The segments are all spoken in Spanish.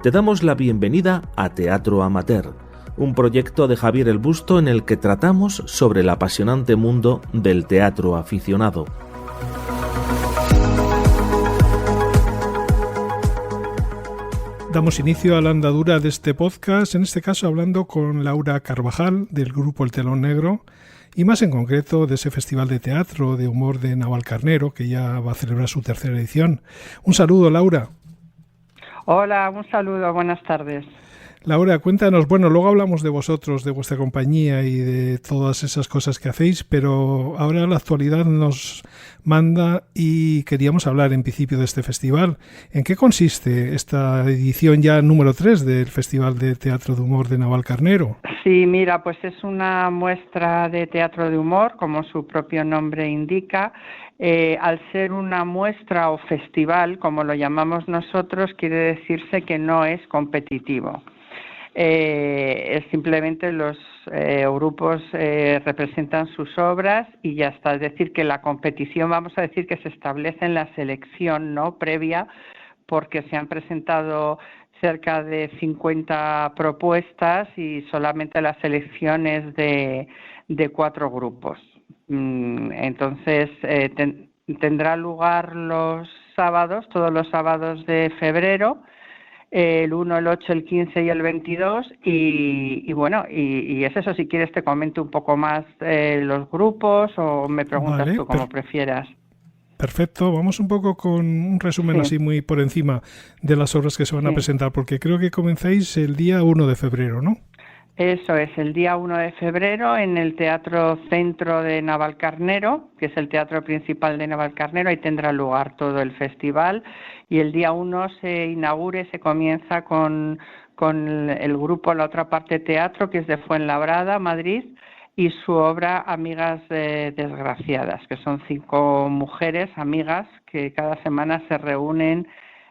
Te damos la bienvenida a Teatro Amateur, un proyecto de Javier El Busto en el que tratamos sobre el apasionante mundo del teatro aficionado. Damos inicio a la andadura de este podcast, en este caso hablando con Laura Carvajal del grupo El Telón Negro y más en concreto de ese Festival de Teatro de Humor de Navalcarnero que ya va a celebrar su tercera edición. Un saludo, Laura. Hola, un saludo, buenas tardes. Laura, cuéntanos, bueno, luego hablamos de vosotros, de vuestra compañía y de todas esas cosas que hacéis, pero ahora la actualidad nos manda y queríamos hablar en principio de este festival. ¿En qué consiste esta edición ya número 3 del Festival de Teatro de Humor de Navalcarnero? Sí, mira, pues es una muestra de teatro de humor, como su propio nombre indica. Al ser una muestra o festival, como lo llamamos nosotros, quiere decirse que no es competitivo. Es simplemente los grupos representan sus obras y ya está. Es decir, que la competición, vamos a decir que se establece en la selección, ¿no?, previa, porque se han presentado cerca de 50 propuestas y solamente la selección es de 4 grupos. Entonces, tendrá lugar los sábados, todos los sábados de febrero, el 1, el 8, el 15 y el 22 y bueno, y es eso. Si quieres te comento un poco más los grupos o me preguntas Vale, tú como prefieras. Perfecto, vamos un poco con un resumen así muy por encima de las obras que se van a presentar, porque creo que comenzáis el día 1 de febrero, ¿no? Eso es, el día 1 de febrero en el Teatro Centro de Navalcarnero, que es el teatro principal de Navalcarnero. Ahí tendrá lugar todo el festival y el día 1 se comienza con el grupo La Otra Parte Teatro, que es de Fuenlabrada, Madrid, y su obra Amigas Desgraciadas, que son 5 mujeres amigas que cada semana se reúnen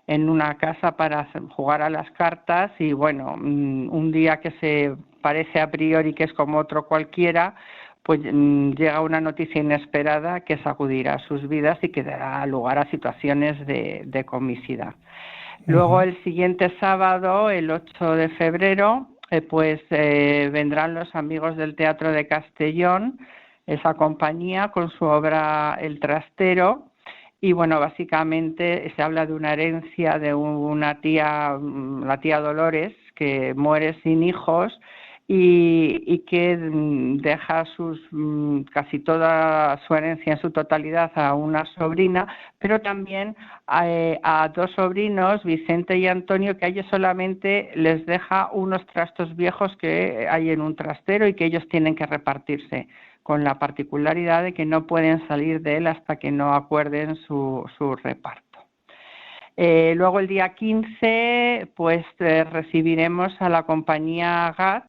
en una casa para jugar a las cartas y bueno, un día que se parece a priori que es como otro cualquiera, pues llega una noticia inesperada que sacudirá sus vidas y que dará lugar a situaciones de comicidad. Luego el siguiente sábado, el 8 de febrero, vendrán los amigos del Teatro de Castellón, esa compañía con su obra El Trastero. Y bueno, básicamente se habla de una herencia de una tía, la tía Dolores, que muere sin hijos y que deja casi toda su herencia en su totalidad a una sobrina, pero también a 2 sobrinos, Vicente y Antonio, que a ellos solamente les deja unos trastos viejos que hay en un trastero y que ellos tienen que repartirse, con la particularidad de que no pueden salir de él hasta que no acuerden su reparto. Luego el día 15 recibiremos a la compañía GAT,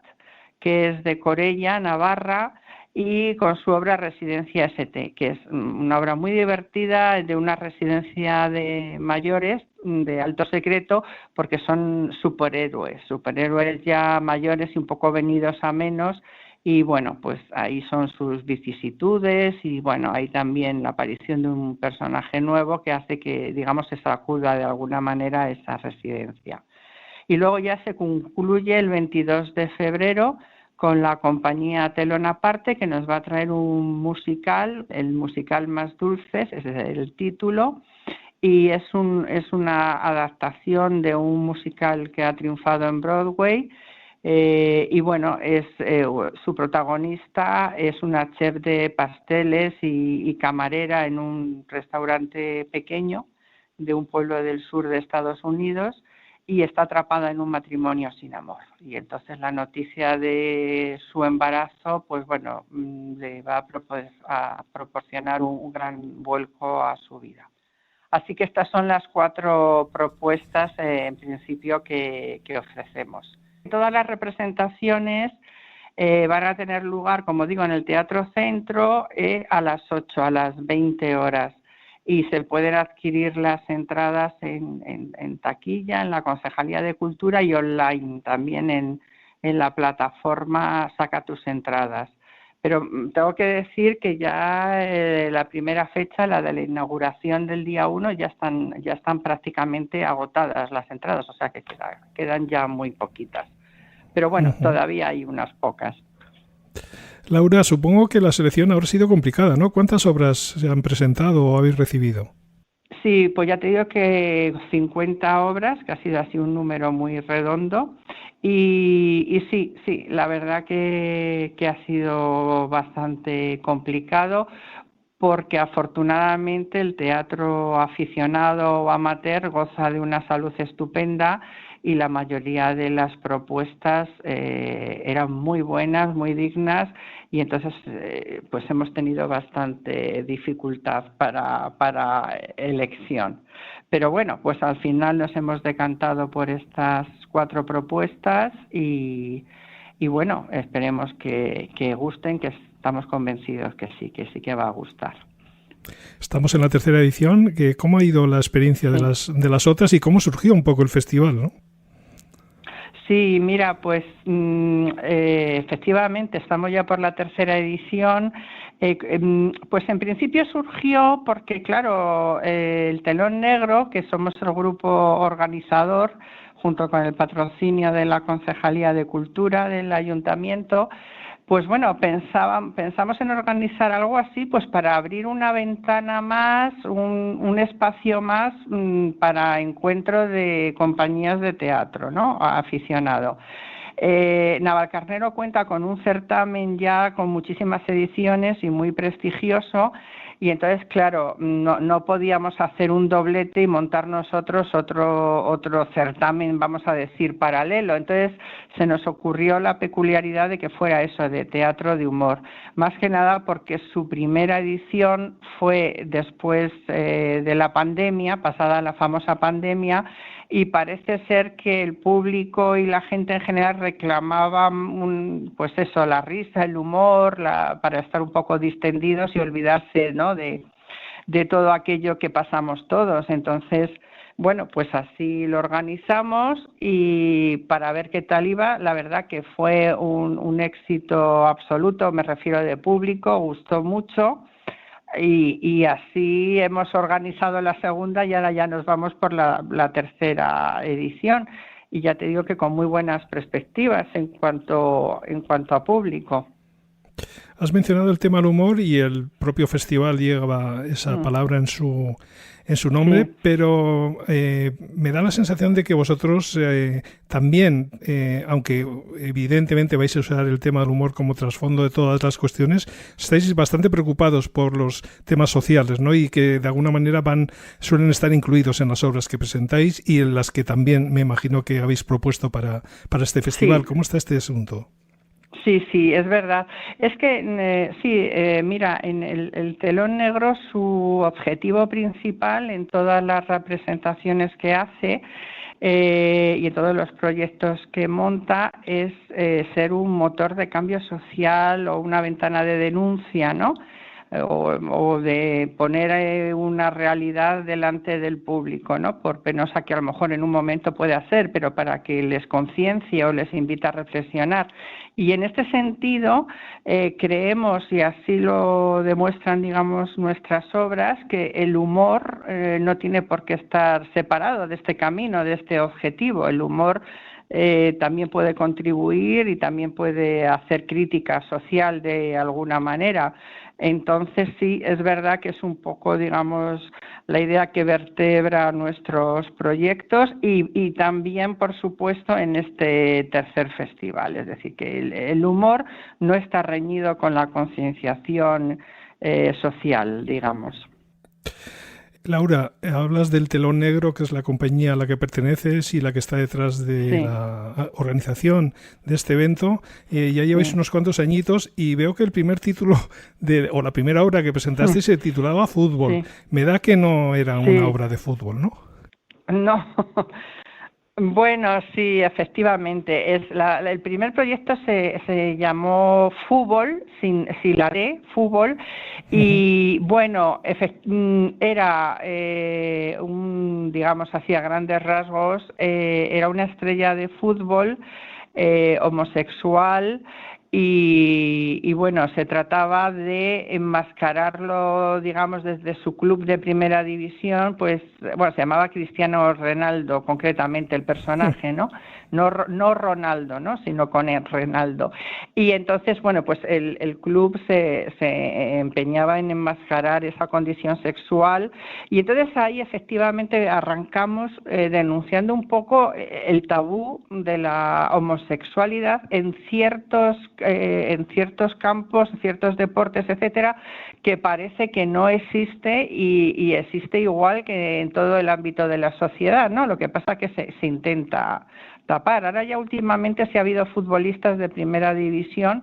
que es de Corella, Navarra, y con su obra Residencia ST, que es una obra muy divertida de una residencia de mayores de alto secreto, porque son superhéroes ya mayores y un poco venidos a menos. Y bueno, pues ahí son sus vicisitudes y bueno, hay también la aparición de un personaje nuevo que hace que, digamos, se sacuda de alguna manera esa residencia. Y luego ya se concluye el 22 de febrero con la compañía Telón Aparte, que nos va a traer un musical, el musical Más Dulces, ese es el título, y es una adaptación de un musical que ha triunfado en Broadway. Y bueno, su protagonista es una chef de pasteles y camarera en un restaurante pequeño de un pueblo del sur de Estados Unidos y está atrapada en un matrimonio sin amor. Y entonces la noticia de su embarazo, pues bueno, le va a proporcionar un gran vuelco a su vida. Así que estas son las 4 propuestas en principio que ofrecemos. Todas las representaciones van a tener lugar, como digo, en el Teatro Centro a las 8, a las 20 horas. Y se pueden adquirir las entradas en taquilla, en la Concejalía de Cultura y online también en la plataforma Saca tus entradas. Pero tengo que decir que ya la primera fecha, la de la inauguración del día 1, ya están prácticamente agotadas las entradas, o sea que quedan ya muy poquitas. Pero bueno, todavía hay unas pocas. Laura, supongo que la selección habrá sido complicada, ¿no? ¿Cuántas obras se han presentado o habéis recibido? Sí, pues ya te digo que 50 obras, que ha sido así un número muy redondo. Y sí, la verdad que ha sido bastante complicado porque afortunadamente el teatro aficionado o amateur goza de una salud estupenda y la mayoría de las propuestas eran muy buenas, muy dignas y entonces pues hemos tenido bastante dificultad para elección. Pero bueno, pues al final nos hemos decantado por estas 4 propuestas y bueno, esperemos que gusten, que estamos convencidos que sí que va a gustar. Estamos en la tercera edición. ¿Cómo ha ido la experiencia de las otras y cómo surgió un poco el festival, ¿no? Sí, mira, pues efectivamente estamos ya por la tercera edición. Pues en principio surgió porque, claro, el Telón Negro, que somos el grupo organizador, junto con el patrocinio de la Concejalía de Cultura del Ayuntamiento, pues bueno, pensamos en organizar algo así, pues para abrir una ventana más, un espacio más para encuentro de compañías de teatro, ¿no? Aficionado. Navalcarnero cuenta con un certamen ya con muchísimas ediciones y muy prestigioso. Y entonces, claro, no podíamos hacer un doblete y montar nosotros otro certamen, vamos a decir, paralelo. Entonces se nos ocurrió la peculiaridad de que fuera eso, de teatro de humor. Más que nada porque su primera edición fue después de la pandemia, pasada la famosa pandemia, y parece ser que el público y la gente en general reclamaban pues eso, la risa, el humor, para estar un poco distendidos y olvidarse, ¿no?, de todo aquello que pasamos todos. Entonces, bueno, pues así lo organizamos y para ver qué tal iba, la verdad que fue un éxito absoluto, me refiero de público, gustó mucho. Y así hemos organizado la segunda y ahora ya nos vamos por la tercera edición y ya te digo que con muy buenas perspectivas en cuanto a público. Has mencionado el tema del humor y el propio festival lleva esa palabra en su nombre, sí. Pero me da la sensación de que vosotros también, aunque evidentemente vais a usar el tema del humor como trasfondo de todas las cuestiones, estáis bastante preocupados por los temas sociales, ¿no? Y que de alguna manera suelen estar incluidos en las obras que presentáis y en las que también me imagino que habéis propuesto para este festival. Sí. ¿Cómo está este asunto? Sí, es verdad. Es que, mira, en el Telón Negro su objetivo principal en todas las representaciones que hace y en todos los proyectos que monta es ser un motor de cambio social o una ventana de denuncia, ¿no? O de poner una realidad delante del público, ¿no? Por penosa que a lo mejor en un momento puede hacer, pero para que les conciencie o les invita a reflexionar. Y en este sentido creemos, y así lo demuestran, digamos, nuestras obras, que el humor no tiene por qué estar separado de este camino, de este objetivo. El humor también puede contribuir y también puede hacer crítica social de alguna manera. Entonces sí, es verdad que es un poco, digamos, la idea que vertebra nuestros proyectos y también, por supuesto, en este tercer festival. Es decir, que el humor no está reñido con la concienciación social, digamos. Laura, hablas del Telón Negro, que es la compañía a la que perteneces y la que está detrás de la organización de este evento. Ya lleváis unos cuantos añitos y veo que el primer título o la primera obra que presentaste se titulaba Fútbol. Me da que no era una obra de fútbol, ¿no? No. Bueno, sí, efectivamente. El primer proyecto se llamó Fútbol, sin la D, Fútbol, y bueno, era digamos así a grandes rasgos, era una estrella de fútbol homosexual Y bueno, se trataba de enmascararlo, digamos, desde su club de primera división, pues, bueno, se llamaba Cristiano Ronaldo, concretamente el personaje, ¿no? No Ronaldo, ¿no? Sino con el Ronaldo. Y entonces, bueno, pues el club se empeñaba en enmascarar esa condición sexual, y entonces ahí efectivamente arrancamos denunciando un poco el tabú de la homosexualidad en ciertos campos, en ciertos deportes, etcétera, que parece que no existe y existe igual que en todo el ámbito de la sociedad, ¿no? Lo que pasa es que se intenta tapar. Ahora ya últimamente sí ha habido futbolistas de primera división,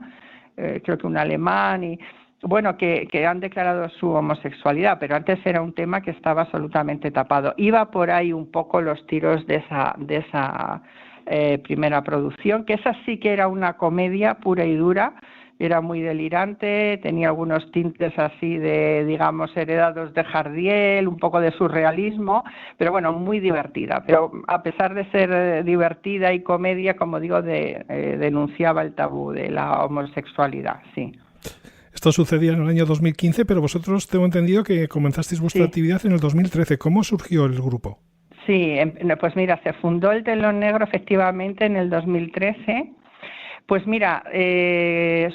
creo que un alemán, y bueno, que han declarado su homosexualidad, pero antes era un tema que estaba absolutamente tapado. Iba por ahí un poco los tiros de esa primera producción, que esa sí que era una comedia pura y dura, era muy delirante, tenía algunos tintes así de, digamos, heredados de Jardiel, un poco de surrealismo, pero bueno, muy divertida. Pero a pesar de ser divertida y comedia, como digo, denunciaba el tabú de la homosexualidad, sí. Esto sucedía en el año 2015, pero vosotros tengo entendido que comenzasteis vuestra actividad en el 2013. ¿Cómo surgió el grupo? Sí, pues mira, se fundó el Telón Negro efectivamente en el 2013. Pues mira,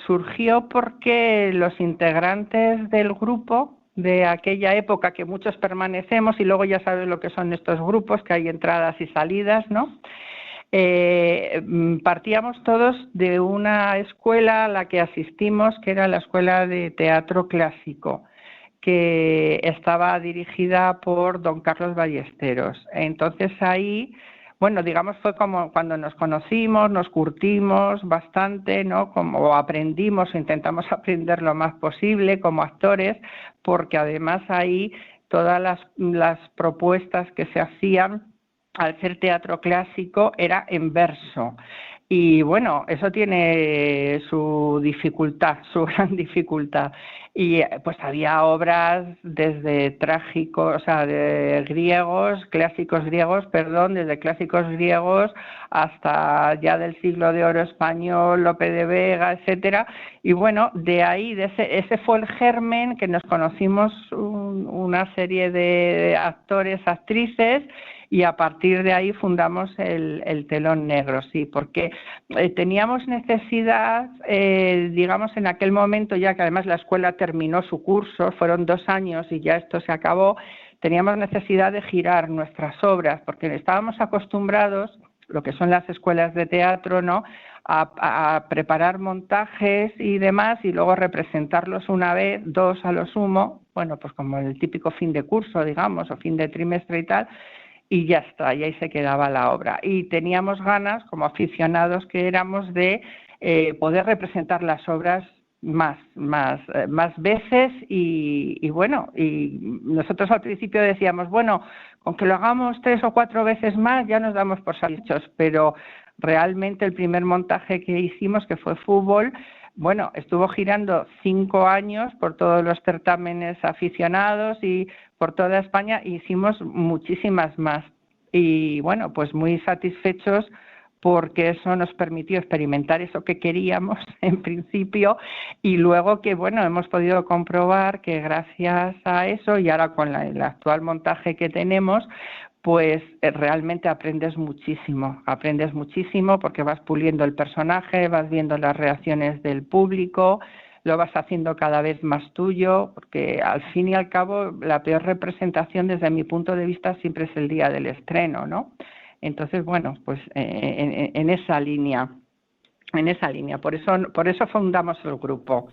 surgió porque los integrantes del grupo de aquella época, que muchos permanecemos, y luego ya sabes lo que son estos grupos, que hay entradas y salidas, ¿no? Partíamos todos de una escuela a la que asistimos, que era la Escuela de Teatro Clásico, que estaba dirigida por don Carlos Ballesteros. Entonces ahí, bueno, digamos, fue como cuando nos conocimos, nos curtimos bastante, ¿no? Como aprendimos o intentamos aprender lo más posible como actores, porque además ahí todas las propuestas que se hacían, al ser teatro clásico, era en verso. Y bueno, eso tiene su dificultad, su gran dificultad. Y pues había obras desde trágicos, o sea, de clásicos griegos hasta ya del siglo de oro español, Lope de Vega, etcétera. Y bueno, de ahí, ese fue el germen, que nos conocimos una serie de actores, actrices, y a partir de ahí fundamos el Telón Negro, sí, porque teníamos necesidad, digamos, en aquel momento, ya que además la escuela terminó su curso, fueron 2 años y ya esto se acabó, teníamos necesidad de girar nuestras obras, porque estábamos acostumbrados, lo que son las escuelas de teatro, ¿no?, a preparar montajes y demás, y luego representarlos una vez, 2 a lo sumo, bueno, pues como el típico fin de curso, digamos, o fin de trimestre y tal, y ya está, y ahí se quedaba la obra. Y teníamos ganas, como aficionados que éramos, de poder representar las obras más veces, y bueno, y nosotros al principio decíamos, bueno, con que lo hagamos 3 o 4 veces más ya nos damos por satisfechos, pero realmente el primer montaje que hicimos, que fue fútbol, bueno, estuvo girando 5 años por todos los certámenes aficionados y por toda España, e hicimos muchísimas más. Y bueno, pues muy satisfechos, porque eso nos permitió experimentar eso que queríamos en principio, y luego que, bueno, hemos podido comprobar que gracias a eso, y ahora con el actual montaje que tenemos, pues realmente aprendes muchísimo porque vas puliendo el personaje, vas viendo las reacciones del público, lo vas haciendo cada vez más tuyo, porque al fin y al cabo la peor representación desde mi punto de vista siempre es el día del estreno, ¿no? Entonces, bueno, pues en esa línea, por eso fundamos el grupo.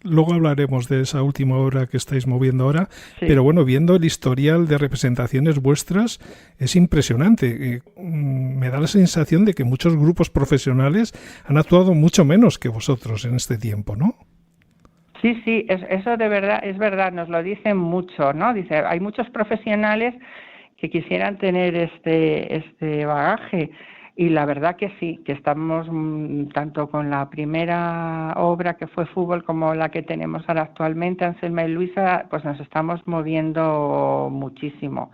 Luego hablaremos de esa última obra que estáis moviendo ahora, sí. Pero bueno, viendo el historial de representaciones vuestras, es impresionante. Me da la sensación de que muchos grupos profesionales han actuado mucho menos que vosotros en este tiempo, ¿no? Sí, eso de verdad es verdad, nos lo dicen mucho, ¿no? Dice, hay muchos profesionales que quisieran tener este bagaje. Y la verdad que sí, que estamos tanto con la primera obra, que fue fútbol, como la que tenemos ahora actualmente, Anselma y Luisa, pues nos estamos moviendo muchísimo.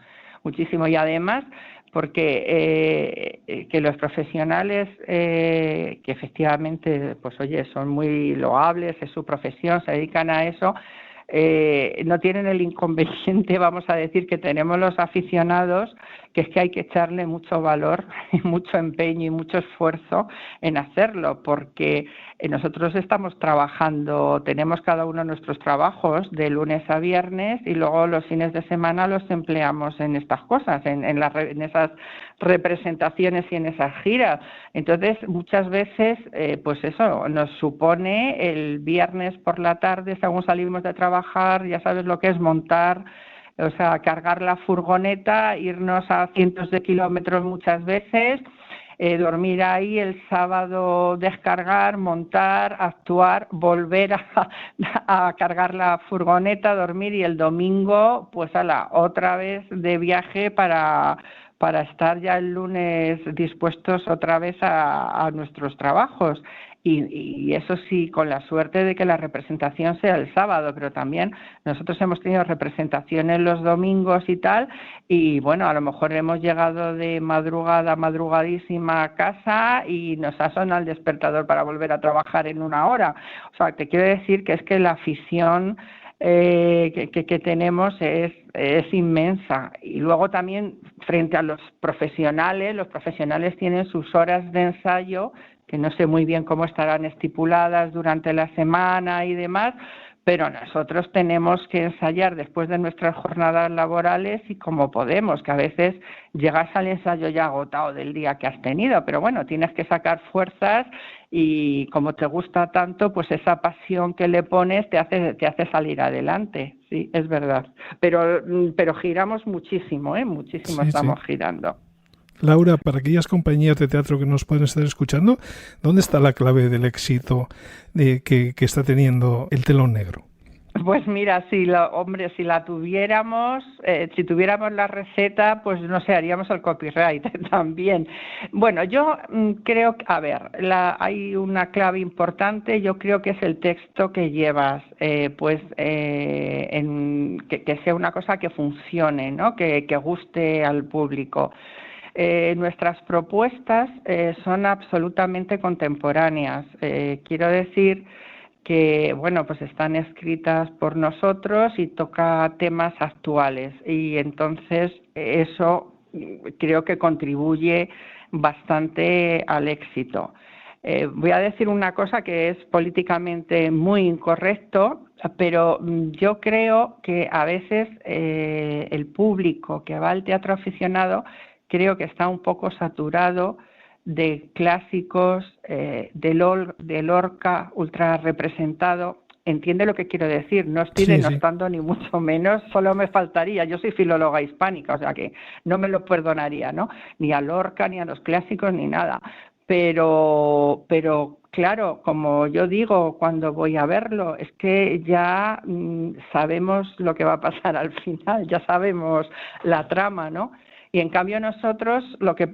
Y además, porque que los profesionales que efectivamente, pues oye, son muy loables, es su profesión, se dedican a eso, no tienen el inconveniente, vamos a decir, que tenemos los aficionados, que es que hay que echarle mucho valor, mucho empeño y mucho esfuerzo en hacerlo, porque nosotros estamos trabajando, tenemos cada uno nuestros trabajos de lunes a viernes y luego los fines de semana los empleamos en estas cosas, en esas representaciones y en esas giras. Entonces, muchas veces, pues eso, nos supone el viernes por la tarde, según salimos de trabajar, ya sabes lo que es montar, o sea, cargar la furgoneta, irnos a cientos de kilómetros muchas veces, dormir ahí, el sábado descargar, montar, actuar, volver a cargar la furgoneta, dormir y el domingo, pues otra vez de viaje para estar ya el lunes dispuestos otra vez a nuestros trabajos. Y eso sí, con la suerte de que la representación sea el sábado, pero también nosotros hemos tenido representaciones los domingos y tal, y bueno, a lo mejor hemos llegado de madrugadísima a casa y nos ha sonado el despertador para volver a trabajar en 1 hora. O sea, te quiero decir que es que la afición que tenemos es inmensa. Y luego también frente a los profesionales tienen sus horas de ensayo, que no sé muy bien cómo estarán estipuladas durante la semana y demás, pero nosotros tenemos que ensayar después de nuestras jornadas laborales y como podemos, que a veces llegas al ensayo ya agotado del día que has tenido, pero bueno, tienes que sacar fuerzas y como te gusta tanto, pues esa pasión que le pones te hace salir adelante, sí, es verdad. Pero giramos muchísimo, muchísimo, sí, estamos girando. Laura, para aquellas compañías de teatro que nos pueden estar escuchando, ¿dónde está la clave del éxito que está teniendo el Telón Negro? Pues mira, si la tuviéramos, si tuviéramos la receta, pues no sé, haríamos el copyright también. Bueno, yo creo que, a ver, hay una clave importante, yo creo que es el texto que llevas, que sea una cosa que funcione, ¿no? Que guste al público. Nuestras propuestas son absolutamente contemporáneas. Quiero decir que, bueno, pues están escritas por nosotros y toca temas actuales y entonces eso creo que contribuye bastante al éxito. Voy a decir una cosa que es políticamente muy incorrecto, pero yo creo que a veces el público que va al teatro aficionado creo que está un poco saturado de clásicos, de Lorca ultra representado. Entiende lo que quiero decir, no estoy denostando ni mucho menos, solo me faltaría, yo soy filóloga hispánica, o sea que no me lo perdonaría, ¿no? Ni a Lorca, ni a los clásicos, ni nada. Pero claro, como yo digo cuando voy a verlo, es que ya sabemos lo que va a pasar al final, ya sabemos la trama, ¿no? Y en cambio nosotros lo que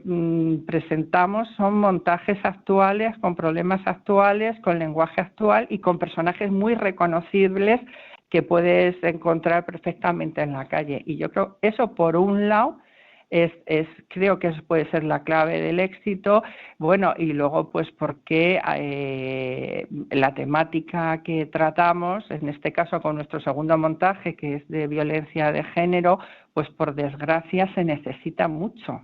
presentamos son montajes actuales, con problemas actuales, con lenguaje actual y con personajes muy reconocibles que puedes encontrar perfectamente en la calle. Y yo creo eso por un lado creo que eso puede ser la clave del éxito. Bueno, y luego pues porque la temática que tratamos, en este caso con nuestro segundo montaje, que es de violencia de género, pues por desgracia se necesita mucho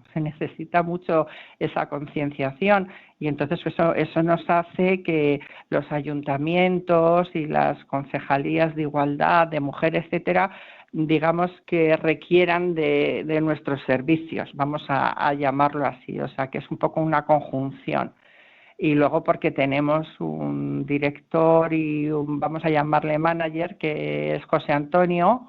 esa concienciación y entonces eso nos hace que los ayuntamientos y las concejalías de igualdad, de mujer, etcétera, digamos que requieran de nuestros servicios, vamos a llamarlo así, o sea que es un poco una conjunción. Y luego porque tenemos un director y vamos a llamarle manager, que es José Antonio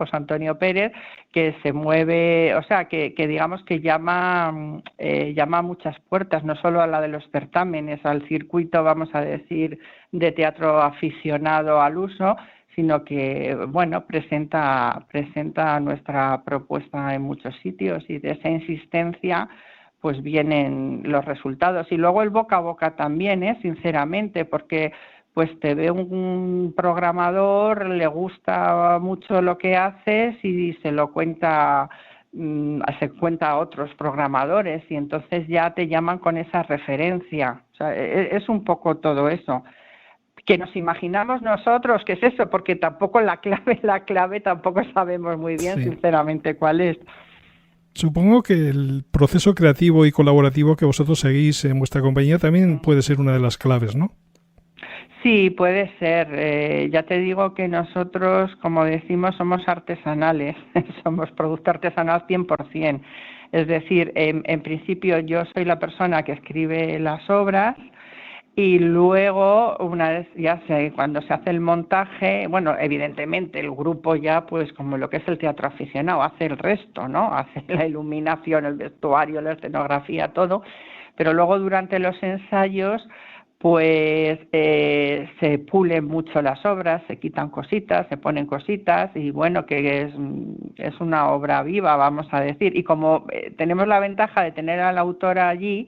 Pérez, que se mueve, o sea, que digamos que llama a muchas puertas, no solo a la de los certámenes, al circuito, vamos a decir, de teatro aficionado al uso, sino que, bueno, presenta nuestra propuesta en muchos sitios y de esa insistencia pues vienen los resultados. Y luego el boca a boca también, sinceramente, porque pues te ve un programador, le gusta mucho lo que haces y se lo cuenta se cuenta a otros programadores y entonces ya te llaman con esa referencia. O sea, es un poco todo eso. Que nos imaginamos nosotros, ¿qué es eso? Porque tampoco la clave tampoco sabemos muy bien, Sí. sinceramente, cuál es. Supongo que el proceso creativo y colaborativo que vosotros seguís en vuestra compañía también puede ser una de las claves, ¿no? Sí, puede ser. Ya te digo que nosotros, como decimos, somos artesanales, somos producto artesanal 100%. Es decir, en principio yo soy la persona que escribe las obras y luego, una vez cuando se hace el montaje, bueno, evidentemente el grupo ya, pues como lo que es el teatro aficionado, hace el resto, ¿no? Hace la iluminación, el vestuario, la escenografía, todo, pero luego durante los ensayos pues se pulen mucho las obras, se quitan cositas, se ponen cositas y bueno, que es una obra viva, vamos a decir. Y como tenemos la ventaja de tener a la autora allí,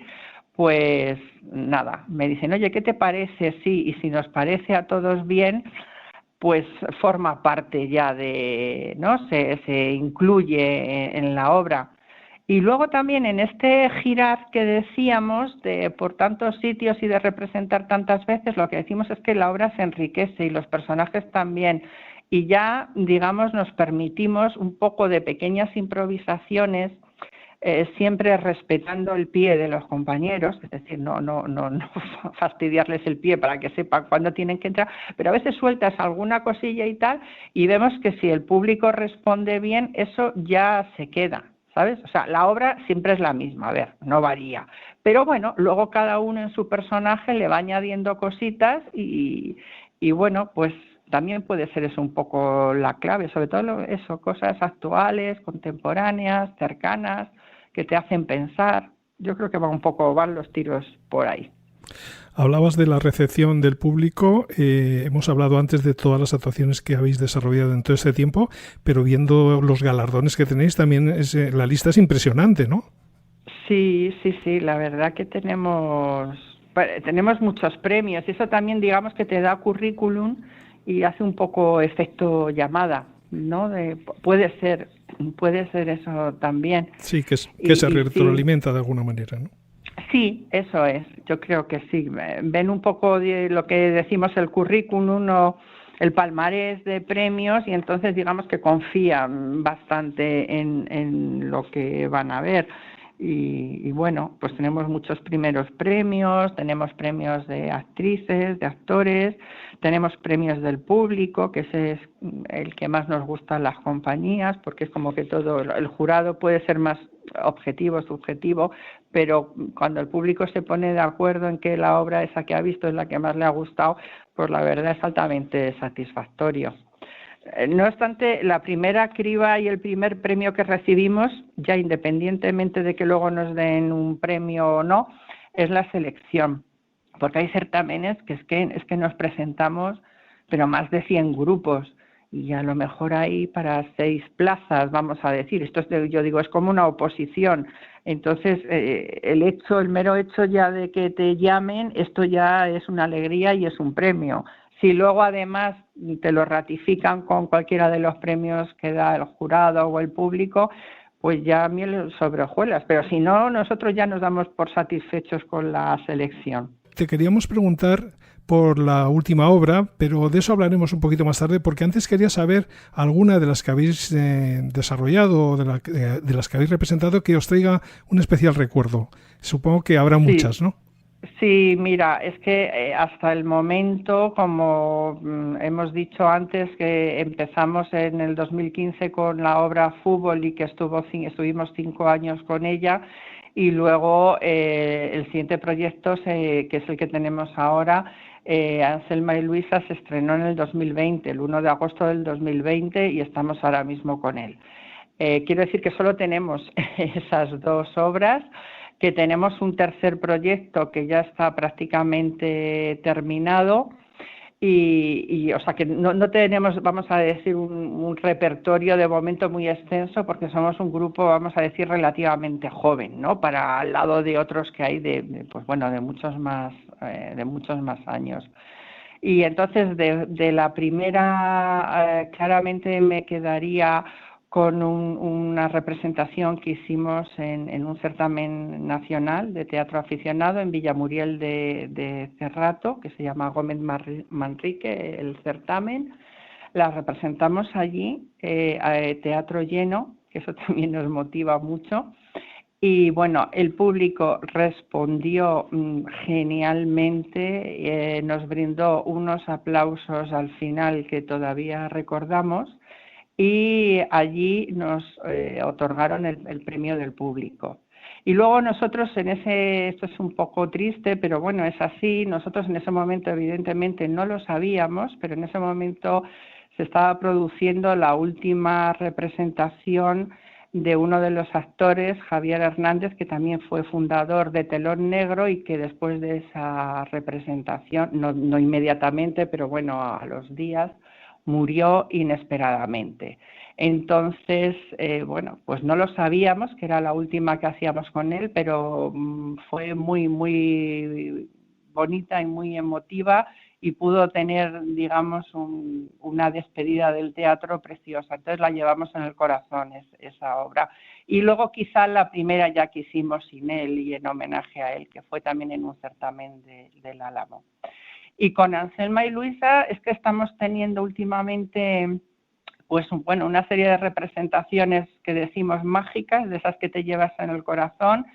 pues nada, me dicen, oye, ¿qué te parece? Sí, y si nos parece a todos bien, pues forma parte ya de, ¿no? Se incluye en la obra. Y luego también en este girar que decíamos de por tantos sitios y de representar tantas veces, lo que decimos es que la obra se enriquece y los personajes también. Y ya, digamos, nos permitimos un poco de pequeñas improvisaciones, siempre respetando el pie de los compañeros, es decir, no fastidiarles el pie para que sepan cuándo tienen que entrar, pero a veces sueltas alguna cosilla y tal, y vemos que si el público responde bien, eso ya se queda, ¿sabes? O sea, la obra siempre es la misma, a ver, no varía, pero bueno, luego cada uno en su personaje le va añadiendo cositas y bueno, pues también puede ser eso un poco la clave, sobre todo eso, cosas actuales, contemporáneas, cercanas, que te hacen pensar. Yo creo que van los tiros por ahí. Hablabas de la recepción del público, hemos hablado antes de todas las actuaciones que habéis desarrollado en todo este tiempo, pero viendo los galardones que tenéis también la lista es impresionante, ¿no? Sí, la verdad que tenemos muchos premios y eso también digamos que te da currículum y hace un poco efecto llamada, ¿no? Puede ser eso también. Sí, que se retroalimenta de alguna manera, ¿no? Sí, eso es. Yo creo que sí. Ven un poco de lo que decimos el currículum o el palmarés de premios y entonces digamos que confían bastante en lo que van a ver. Y bueno, pues tenemos muchos primeros premios, tenemos premios de actrices, de actores, tenemos premios del público, que ese es el que más nos gusta a las compañías, porque es como que todo, el jurado puede ser más objetivo, subjetivo, pero cuando el público se pone de acuerdo en que la obra esa que ha visto es la que más le ha gustado, pues la verdad es altamente satisfactorio. No obstante, la primera criba y el primer premio que recibimos, ya independientemente de que luego nos den un premio o no, es la selección. Porque hay certámenes que es que nos presentamos, pero más de 100 grupos, y a lo mejor hay para 6 plazas, vamos a decir. Esto yo digo, es como una oposición. Entonces, el mero hecho ya de que te llamen, esto ya es una alegría y es un premio. Si luego además te lo ratifican con cualquiera de los premios que da el jurado o el público, pues ya miel sobre hojuelas. Pero si no, nosotros ya nos damos por satisfechos con la selección. Te queríamos preguntar por la última obra, pero de eso hablaremos un poquito más tarde, porque antes quería saber alguna de las que habéis desarrollado o de las que habéis representado que os traiga un especial recuerdo. Supongo que habrá muchas, ¿no? Sí, mira, es que hasta el momento, como hemos dicho antes, que empezamos en el 2015 con la obra Fútbol y que estuvimos 5 años con ella, y luego el siguiente proyecto, que es el que tenemos ahora, Anselma y Luisa, se estrenó en el 2020, el 1 de agosto del 2020, y estamos ahora mismo con él. Quiero decir que solo tenemos esas 2 obras, que tenemos un tercer proyecto que ya está prácticamente terminado y o sea que no tenemos, vamos a decir, un repertorio de momento muy extenso porque somos un grupo, vamos a decir, relativamente joven, ¿no? Para al lado de otros que hay de muchos más años. Y entonces de la primera claramente me quedaría con una representación que hicimos en un certamen nacional de teatro aficionado en Villamuriel de Cerrato, que se llama Gómez Manrique, el certamen. La representamos allí, a teatro lleno, que eso también nos motiva mucho. Y bueno, el público respondió genialmente, nos brindó unos aplausos al final que todavía recordamos, y allí nos otorgaron el premio del público. Y luego nosotros esto es un poco triste, pero bueno, es así, nosotros en ese momento evidentemente no lo sabíamos, pero en ese momento se estaba produciendo la última representación de uno de los actores, Javier Hernández, que también fue fundador de Telón Negro y que después de esa representación, no inmediatamente, pero bueno, a los días, murió inesperadamente. Entonces, bueno, pues no lo sabíamos, que era la última que hacíamos con él, pero fue muy, muy bonita y muy emotiva, y pudo tener, digamos, una despedida del teatro preciosa. Entonces la llevamos en el corazón, esa obra. Y luego quizá la primera ya que hicimos sin él y en homenaje a él, que fue también en un certamen del Álamo. Y con Anselma y Luisa es que estamos teniendo últimamente, pues bueno, una serie de representaciones que decimos mágicas, de esas que te llevas en el corazón.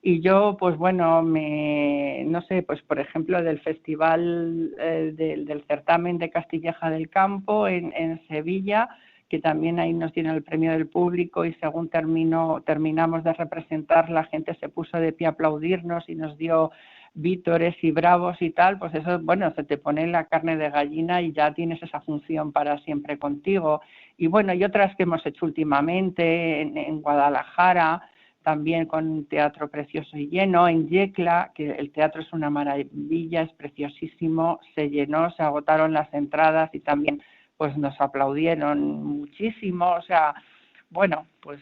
Y yo, pues bueno, no sé, pues por ejemplo del festival del certamen de Castilleja del Campo en Sevilla, que también ahí nos dieron el premio del público, y según terminamos de representar, la gente se puso de pie a aplaudirnos y nos dio vítores y bravos y tal. Pues eso, bueno, se te pone la carne de gallina y ya tienes esa función para siempre contigo. Y bueno, y otras que hemos hecho últimamente en Guadalajara, también con un teatro precioso y lleno, en Yecla, que el teatro es una maravilla, es preciosísimo, se llenó, se agotaron las entradas y también pues nos aplaudieron muchísimo. O sea, bueno, pues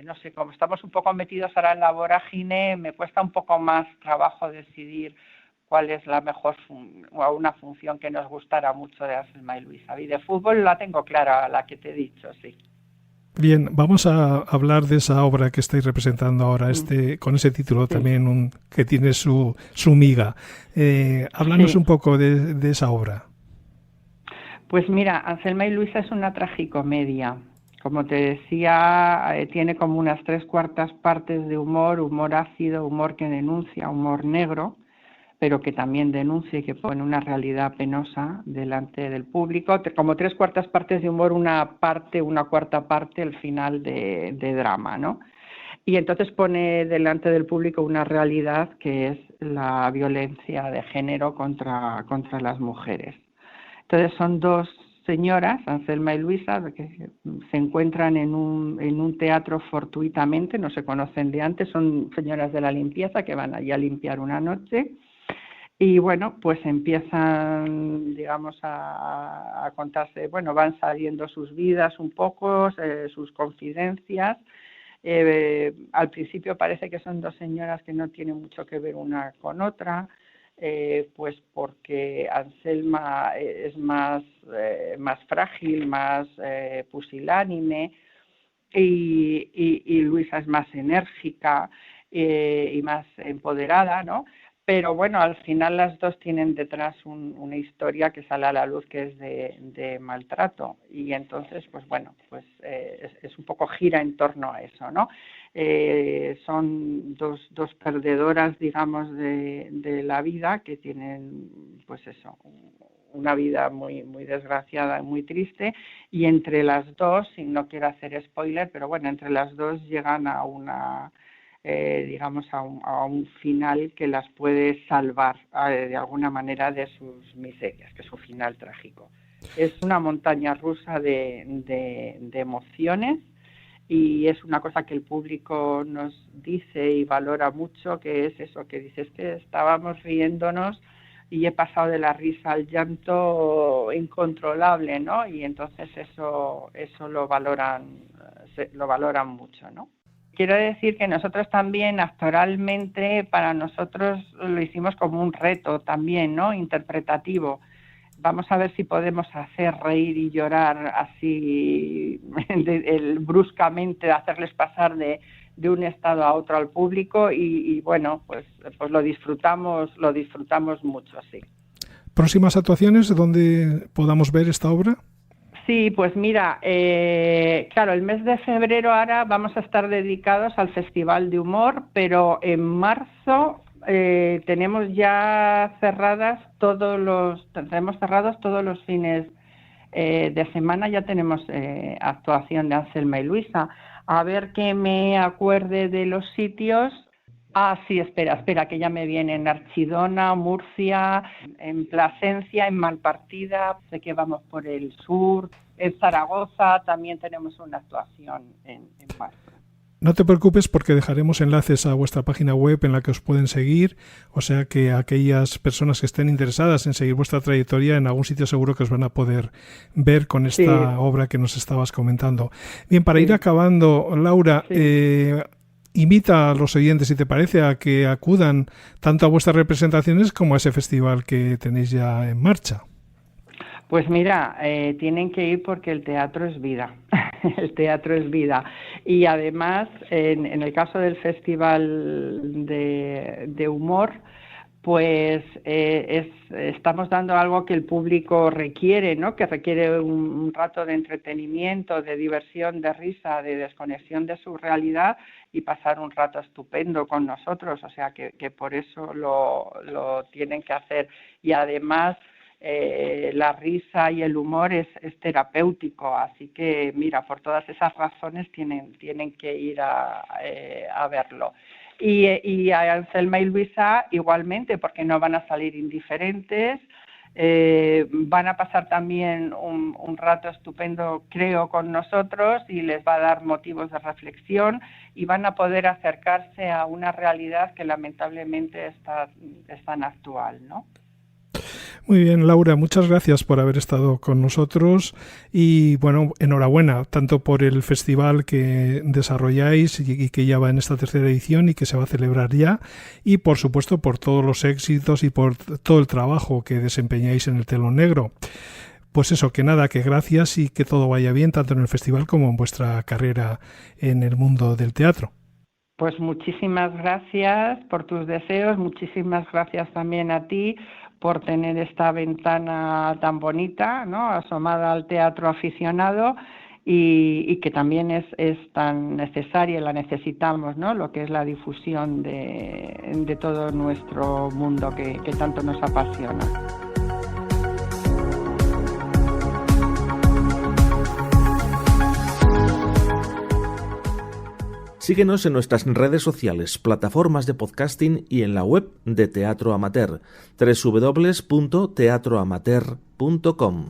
no sé, como estamos un poco metidos ahora en la vorágine, me cuesta un poco más trabajo decidir cuál es la mejor o una función que nos gustara mucho de Anselma y Luisa. Y de fútbol la tengo clara, la que te he dicho, sí. Bien, vamos a hablar de esa obra que estáis representando ahora, con ese título también que tiene su miga. Háblanos un poco de esa obra. Pues mira, Anselma y Luisa es una tragicomedia. Como te decía, tiene como unas 3/4 partes de humor ácido, humor que denuncia, humor negro, pero que también denuncia y que pone una realidad penosa delante del público, como 3/4 partes de humor, una 1/4 parte el final de drama, ¿no? Y entonces pone delante del público una realidad que es la violencia de género contra las mujeres. Entonces son dos señoras, Anselma y Luisa, que se encuentran en un teatro fortuitamente, no se conocen de antes, son señoras de la limpieza que van allí a limpiar una noche. Y bueno, pues empiezan, digamos, a contarse, bueno, van saliendo sus vidas un poco, sus confidencias. Al principio parece que son dos señoras que no tienen mucho que ver una con otra, pues porque Anselma es más frágil, más pusilánime, y Luisa es más enérgica y más empoderada, ¿no? Pero bueno, al final las dos tienen detrás una historia que sale a la luz, que es de maltrato, y entonces, pues bueno, pues es un poco gira en torno a eso, ¿no? Son dos perdedoras, digamos, de la vida, que tienen, pues eso, una vida muy, muy desgraciada y muy triste, y entre las dos, y no quiero hacer spoiler, pero bueno, entre las dos llegan a digamos, a un final que las puede salvar de alguna manera de sus miserias, que es un final trágico. Es una montaña rusa de emociones, y es una cosa que el público nos dice y valora mucho, que es eso, que dices que estábamos riéndonos y he pasado de la risa al llanto incontrolable, ¿no? Y entonces eso lo valoran mucho, ¿no? Quiero decir que nosotros también actoralmente, para nosotros lo hicimos como un reto también, ¿no? Interpretativo. vamos a ver si podemos hacer reír y llorar así bruscamente, hacerles pasar de un estado a otro al público y bueno, pues lo disfrutamos mucho, sí. ¿Próximas actuaciones donde podamos ver esta obra? Sí, pues mira, claro, el mes de febrero ahora vamos a estar dedicados al Festival de Humor, pero en marzo tenemos ya cerrados todos los fines de semana, ya tenemos actuación de Anselma y Luisa. A ver que me acuerde de los sitios. Ah, sí, espera, que ya me viene en Archidona, Murcia, en Plasencia, en Malpartida, sé que vamos por el sur, en Zaragoza también tenemos una actuación en marzo. No te preocupes porque dejaremos enlaces a vuestra página web en la que os pueden seguir, o sea que aquellas personas que estén interesadas en seguir vuestra trayectoria en algún sitio seguro que os van a poder ver con esta obra que nos estabas comentando. Bien, para ir acabando, Laura, invita a los oyentes, si te parece, a que acudan tanto a vuestras representaciones como a ese festival que tenéis ya en marcha. Pues mira, tienen que ir porque el teatro es vida. El teatro es vida. Y además, en el caso del Festival de Humor, pues estamos dando algo que el público requiere, ¿no? Que requiere un rato de entretenimiento, de diversión, de risa, de desconexión de su realidad y pasar un rato estupendo con nosotros. O sea, que por eso lo tienen que hacer. Y además, la risa y el humor es terapéutico, así que mira, por todas esas razones tienen que ir a verlo. Y a Anselma y Luisa igualmente, porque no van a salir indiferentes, van a pasar también un rato estupendo, creo, con nosotros y les va a dar motivos de reflexión y van a poder acercarse a una realidad que lamentablemente es tan actual, ¿no? Muy bien, Laura, muchas gracias por haber estado con nosotros y bueno, enhorabuena tanto por el festival que desarrolláis y que ya va en esta tercera edición y que se va a celebrar ya y por supuesto por todos los éxitos y por todo el trabajo que desempeñáis en el telón negro. Pues eso, que nada, que gracias y que todo vaya bien tanto en el festival como en vuestra carrera en el mundo del teatro. Pues muchísimas gracias por tus deseos, muchísimas gracias también a ti por tener esta ventana tan bonita, ¿no? Asomada al teatro aficionado y que también es tan necesaria, la necesitamos, ¿no? Lo que es la difusión de todo nuestro mundo que tanto nos apasiona. Síguenos en nuestras redes sociales, plataformas de podcasting y en la web de Teatro Amateur, www.teatroamateur.com.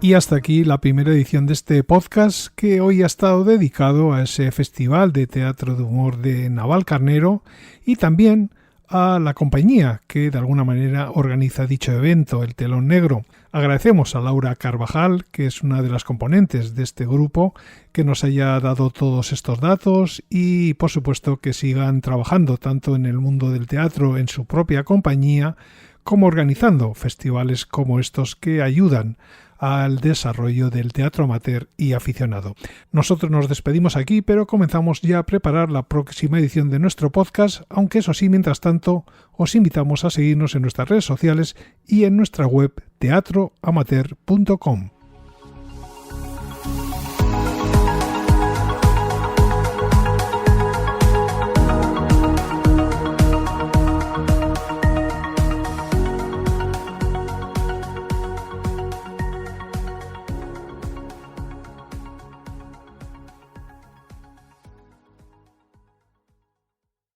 Y hasta aquí la primera edición de este podcast que hoy ha estado dedicado a ese Festival de Teatro de Humor de Navalcarnero y también a la compañía que de alguna manera organiza dicho evento, el Telón Negro. Agradecemos a Laura Carvajal, que es una de las componentes de este grupo, que nos haya dado todos estos datos y por supuesto que sigan trabajando tanto en el mundo del teatro en su propia compañía como organizando festivales como estos que ayudan al desarrollo del teatro amateur y aficionado. Nosotros nos despedimos aquí, pero comenzamos ya a preparar la próxima edición de nuestro podcast, aunque eso sí, mientras tanto, os invitamos a seguirnos en nuestras redes sociales y en nuestra web teatroamateur.com.